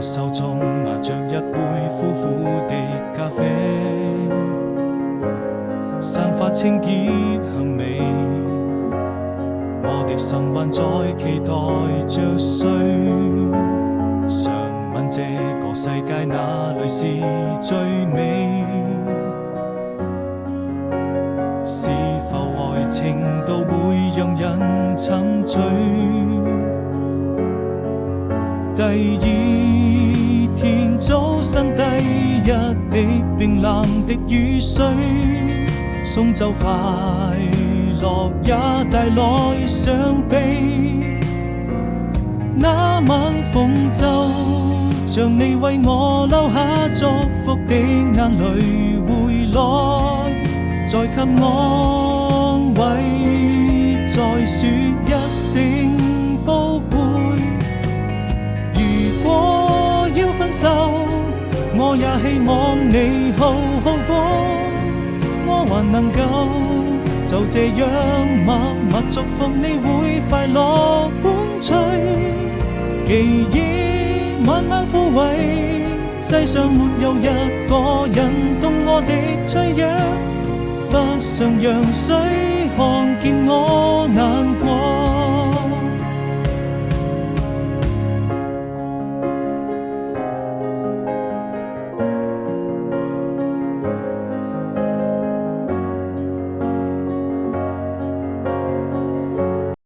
手中拿着一杯苦苦的咖啡，散發清潔香味。我的心還在期待着誰，想問這個世界哪裏是最美？是否愛情都會讓人沉醉？第二天早晨，第一滴冰冷的雨水，送走快樂也帶來傷悲。那晚風就像你為我留下祝福的眼淚回來，再給安慰，再說一聲寶貝。如果要分手，我也希望你好好過，我還能夠就這樣默默祝福你會快樂伴隨。記憶慢慢枯萎，世上沒有一個人懂我的脆弱，不想讓誰看見我難過。